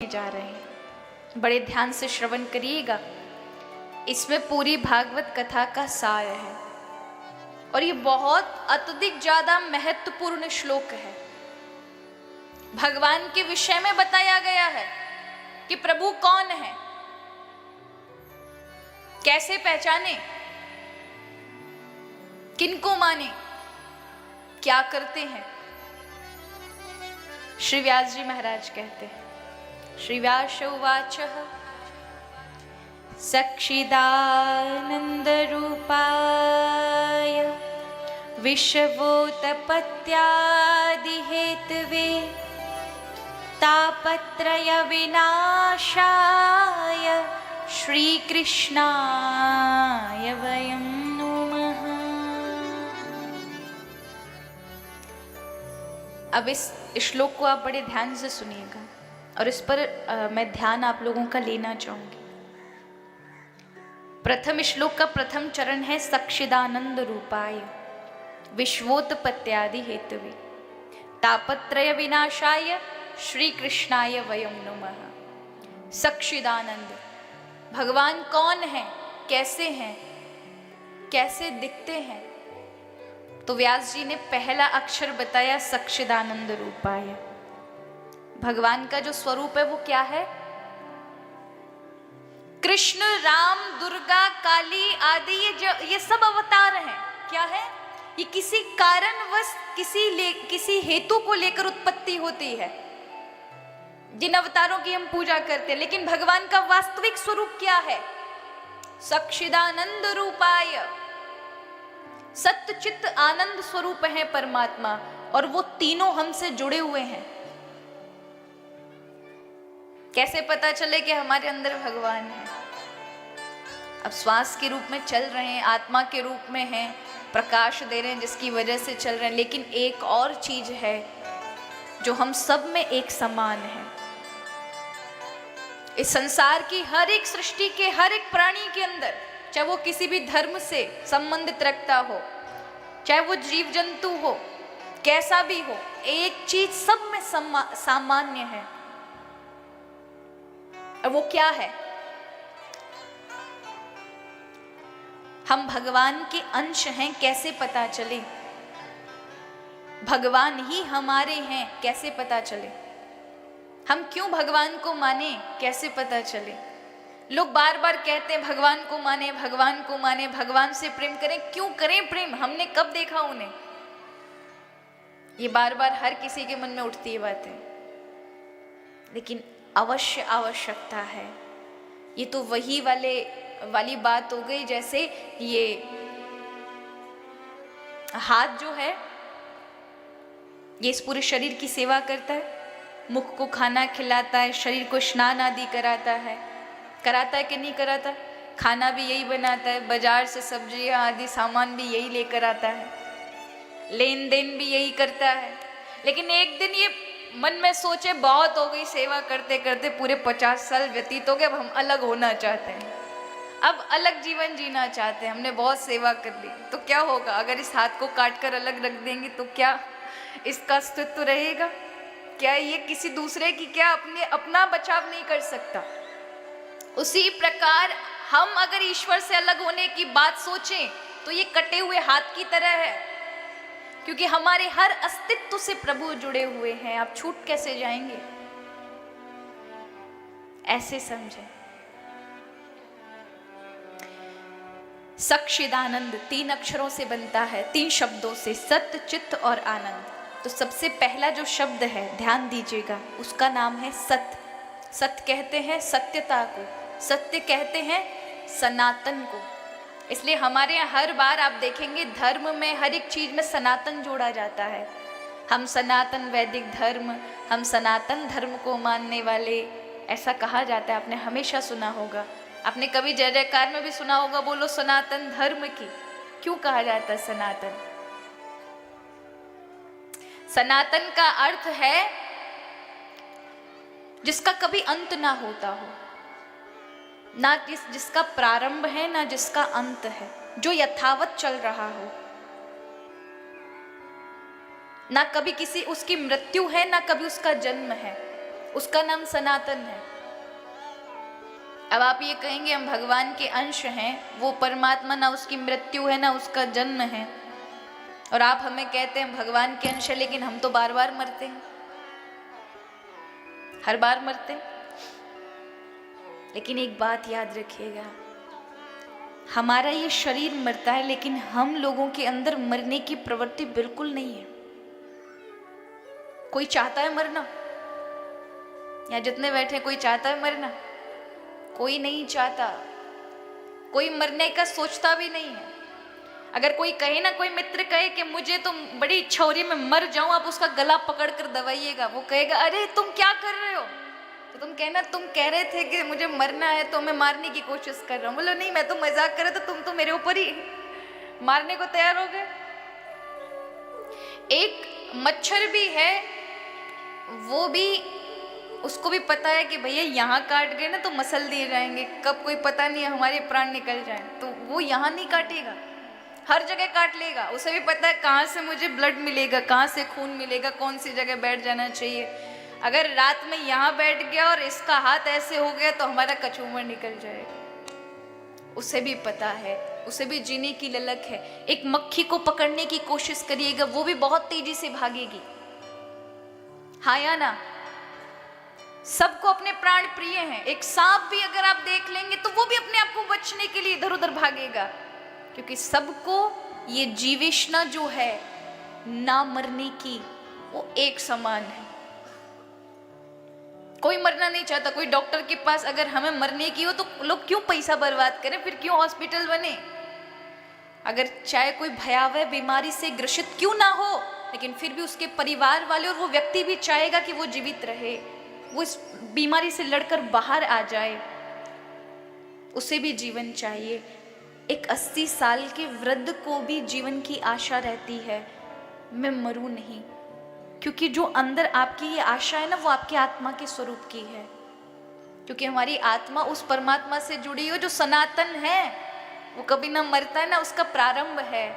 जा रहे हैं, बड़े ध्यान से श्रवण करिएगा। इसमें पूरी भागवत कथा का सार है और ये बहुत अत्यधिक ज्यादा महत्वपूर्ण श्लोक है। भगवान के विषय में बताया गया है कि प्रभु कौन है, कैसे पहचाने, किनको माने, क्या करते हैं। श्री व्यास जी महाराज कहते हैं, श्री व्यास उवाच सक्षिदानंद रूपाय विश्वोत्पत्त्यादि हेतवे तापत्रय विनाशाय श्री कृष्णाय वयं नुमः। अब इस श्लोक को आप बड़े ध्यान से सुनिएगा और इस पर मैं ध्यान आप लोगों का लेना चाहूंगी। प्रथम श्लोक का प्रथम चरण है सक्षिदानंद रूपाय विश्वोत्पत्त्यादि हेतवे तापत्रय विनाशाय श्री कृष्णाय वयं नुमः। सक्षिदानंद, भगवान कौन है, कैसे हैं, कैसे दिखते हैं। तो व्यास जी ने पहला अक्षर बताया सक्षिदानंद रूपाय। भगवान का जो स्वरूप है वो क्या है? कृष्ण, राम, दुर्गा, काली आदि ये सब अवतार हैं। क्या है? ये किसी कारणवश किसी हेतु को लेकर उत्पत्ति होती है, जिन अवतारों की हम पूजा करते हैं। लेकिन भगवान का वास्तविक स्वरूप क्या है? सच्चिदानंद रूपाय, सत्य चित्त आनंद स्वरूप है परमात्मा, और वो तीनों हमसे जुड़े हुए हैं। कैसे पता चले कि हमारे अंदर भगवान है? अब श्वास के रूप में चल रहे हैं, आत्मा के रूप में हैं, प्रकाश दे रहे हैं जिसकी वजह से चल रहे हैं। लेकिन एक और चीज है जो हम सब में एक समान है। इस संसार की हर एक सृष्टि के हर एक प्राणी के अंदर, चाहे वो किसी भी धर्म से संबंधित रखता हो, चाहे वो जीव जंतु हो, कैसा भी हो, एक चीज सब में सामान्य है। और वो क्या है? हम भगवान के अंश हैं, कैसे पता चले? भगवान ही हमारे हैं, कैसे पता चले? हम क्यों भगवान को माने, कैसे पता चले? लोग बार बार कहते हैं भगवान को माने, भगवान को माने, भगवान से प्रेम करें। क्यों करें प्रेम? हमने कब देखा उन्हें? ये बार बार हर किसी के मन में उठती है बातें, लेकिन अवश्य आवश्यकता है। ये तो वही वाली बात हो गई, जैसे ये हाथ जो है ये इस पूरे शरीर की सेवा करता है, मुख को खाना खिलाता है, शरीर को स्नान आदि कराता है कि नहीं कराता? खाना भी यही बनाता है, बाजार से सब्जियां आदि सामान भी यही लेकर आता है, लेन देन भी यही करता है। लेकिन एक दिन ये मन में सोचे बहुत हो गई सेवा करते करते, पूरे 50 साल व्यतीत हो गए, अब हम अलग होना चाहते हैं, अब अलग जीवन जीना चाहते हैं, हमने बहुत सेवा कर ली। तो क्या होगा? अगर इस हाथ को काट कर अलग रख देंगे तो क्या इसका अस्तित्व रहेगा? क्या ये किसी दूसरे की क्या अपना बचाव नहीं कर सकता? उसी प्रकार हम अगर ईश्वर से अलग होने की बात सोचें तो ये कटे हुए हाथ की तरह है, क्योंकि हमारे हर अस्तित्व से प्रभु जुड़े हुए हैं। आप छूट कैसे जाएंगे? ऐसे समझें। सच्चिदानंद 3 अक्षरों से बनता है, 3 शब्दों से, सत्य, चित्त और आनंद। तो सबसे पहला जो शब्द है, ध्यान दीजिएगा, उसका नाम है सत्य। सत्य कहते हैं सत्यता को, सत्य कहते हैं सनातन को। इसलिए हमारे यहाँ हर बार आप देखेंगे धर्म में हर एक चीज में सनातन जोड़ा जाता है। हम सनातन वैदिक धर्म, हम सनातन धर्म को मानने वाले, ऐसा कहा जाता है। आपने हमेशा सुना होगा, आपने कभी जय जयकार में भी सुना होगा, बोलो सनातन धर्म की। क्यों कहा जाता है सनातन? सनातन का अर्थ है जिसका कभी अंत ना होता हो, ना जिसका प्रारंभ है ना जिसका अंत है, जो यथावत चल रहा हो, ना कभी किसी उसकी मृत्यु है ना कभी उसका जन्म है, उसका नाम सनातन है। अब आप ये कहेंगे हम भगवान के अंश हैं, वो परमात्मा ना उसकी मृत्यु है ना उसका जन्म है, और आप हमें कहते हैं भगवान के अंश है, लेकिन हम तो बार बार मरते हैं, हर बार मरते हैं। लेकिन एक बात याद रखिएगा, हमारा ये शरीर मरता है, लेकिन हम लोगों के अंदर मरने की प्रवृत्ति बिल्कुल नहीं है। कोई चाहता है मरना? या जितने बैठे कोई चाहता है मरना? कोई नहीं चाहता, कोई मरने का सोचता भी नहीं है। अगर कोई कहे ना, कोई मित्र कहे कि मुझे तो बड़ी इच्छा हो रही है मैं मर जाऊं, आप उसका गला पकड़ कर दबाइएगा, वो कहेगा अरे तुम क्या कर रहे हो? तो तुम कहना तुम कह रहे थे कि मुझे मरना है तो मैं मारने की कोशिश कर रहा हूं। बोलो नहीं, मैं तो मजाक कर रहा था, तुम तो मेरे ऊपर ही मारने को तैयार हो गए। एक मच्छर भी है, वो भी, उसको भी पता है कि भैया यहाँ काट गए ना तो मसल दिए जाएंगे, कब कोई पता नहीं है हमारे प्राण निकल जाए, तो वो यहाँ नहीं काटेगा, हर जगह काट लेगा। उसे भी पता है कहाँ से मुझे ब्लड मिलेगा, कहाँ से खून मिलेगा, कौन सी जगह बैठ जाना चाहिए। अगर रात में यहाँ बैठ गया और इसका हाथ ऐसे हो गया तो हमारा कचूमर निकल जाएगा। उसे भी पता है, उसे भी जीने की ललक है। एक मक्खी को पकड़ने की कोशिश करिएगा, वो भी बहुत तेजी से भागेगी, हाँ या ना? सबको अपने प्राण प्रिय हैं। एक सांप भी अगर आप देख लेंगे तो वो भी अपने आप को बचने के लिए इधर उधर भागेगा, क्योंकि सबको ये जीवेशना जो है ना मरने की, वो एक समान है। कोई मरना नहीं चाहता। कोई डॉक्टर के पास अगर हमें मरने की हो तो लोग क्यों पैसा बर्बाद करें, फिर क्यों हॉस्पिटल बने? अगर चाहे कोई भयावह बीमारी से ग्रसित क्यों ना हो, लेकिन फिर भी उसके परिवार वाले और वो व्यक्ति भी चाहेगा कि वो जीवित रहे, वो इस बीमारी से लड़कर बाहर आ जाए, उसे भी जीवन चाहिए। एक 80 साल के वृद्ध को भी जीवन की आशा रहती है, मैं मरूं नहीं, क्योंकि जो अंदर आपकी ये आशा है ना, वो आपकी आत्मा के स्वरूप की है। क्योंकि हमारी आत्मा उस परमात्मा से जुड़ी हो जो सनातन है, वो कभी ना मरता है ना उसका प्रारंभ है,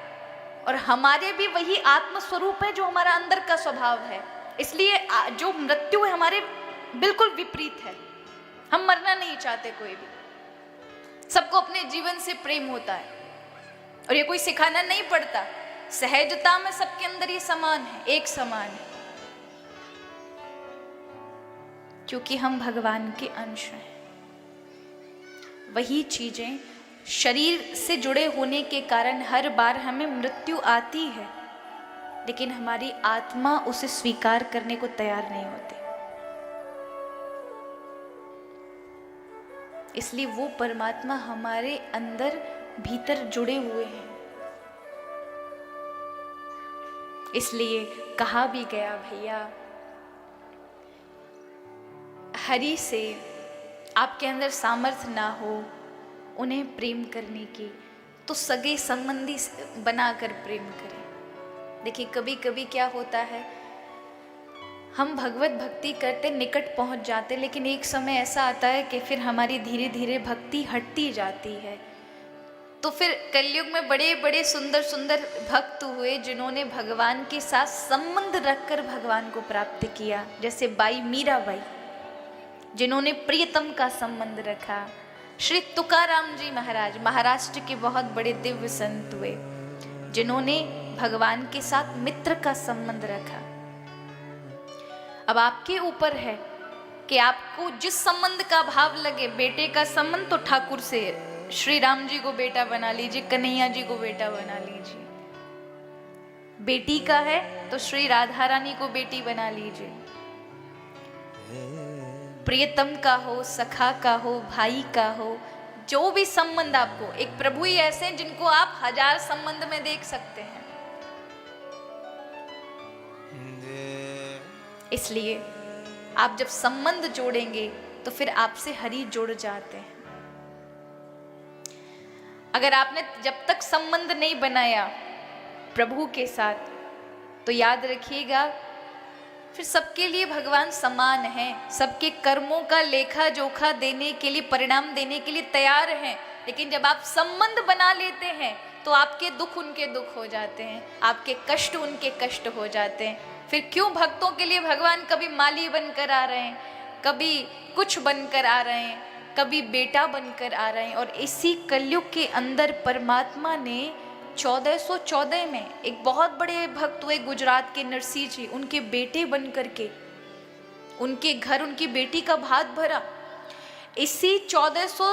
और हमारे भी वही आत्म स्वरूप है जो हमारा अंदर का स्वभाव है। इसलिए जो मृत्यु है हमारे बिल्कुल विपरीत है। हम मरना नहीं चाहते कोई भी, सबको अपने जीवन से प्रेम होता है, और ये कोई सिखाना नहीं पड़ता, सहजता में सबके अंदर ये समान है, एक समान है, क्योंकि हम भगवान के अंश हैं। वही चीजें शरीर से जुड़े होने के कारण हर बार हमें मृत्यु आती है, लेकिन हमारी आत्मा उसे स्वीकार करने को तैयार नहीं होती। इसलिए वो परमात्मा हमारे अंदर भीतर जुड़े हुए हैं। इसलिए कहा भी गया भैया, हरि से आपके अंदर सामर्थ्य ना हो उन्हें प्रेम करने की, तो सगे संबंधी बनाकर प्रेम करें। देखिए कभी कभी क्या होता है, हम भगवत भक्ति करते निकट पहुंच जाते, लेकिन एक समय ऐसा आता है कि फिर हमारी धीरे धीरे भक्ति हटती जाती है। तो फिर कलयुग में बड़े बड़े सुंदर सुंदर भक्त हुए जिन्होंने भगवान के साथ संबंध रखकर भगवान को प्राप्त किया, जैसे बाई मीराबाई जिन्होंने प्रियतम का संबंध रखा। श्री तुकाराम जी महाराज महाराष्ट्र के बहुत बड़े दिव्य संत हुए जिन्होंने भगवान के साथ मित्र का संबंध रखा। अब आपके ऊपर है कि आपको जिस संबंध का भाव लगे, बेटे का संबंध तो ठाकुर से, श्री राम जी को बेटा बना लीजिए, कन्हैया जी को बेटा बना लीजिए। बेटी का है तो श्री राधा रानी को बेटी बना लीजिए। प्रियतम का हो, सखा का हो, भाई का हो, जो भी संबंध आपको, एक प्रभु ही ऐसे हैं जिनको आप 1000 संबंध में देख सकते हैं। इसलिए आप जब संबंध जोड़ेंगे तो फिर आपसे हरि जुड़ जाते हैं। अगर आपने जब तक संबंध नहीं बनाया प्रभु के साथ, तो याद रखिएगा फिर सबके लिए भगवान समान हैं, सबके कर्मों का लेखा जोखा देने के लिए, परिणाम देने के लिए तैयार हैं। लेकिन जब आप संबंध बना लेते हैं तो आपके दुख उनके दुख हो जाते हैं, आपके कष्ट उनके कष्ट हो जाते हैं। फिर क्यों भक्तों के लिए भगवान कभी माली बनकर आ रहे हैं, कभी कुछ बनकर आ रहे हैं, कभी बेटा बनकर आ रहे हैं। और इसी कलयुग के अंदर परमात्मा ने 1414 में एक बहुत बड़े भक्त हुए गुजरात के नरसिंह जी, उनके बेटे बन करके उनके घर उनकी बेटी का भात भरा। इसी 1400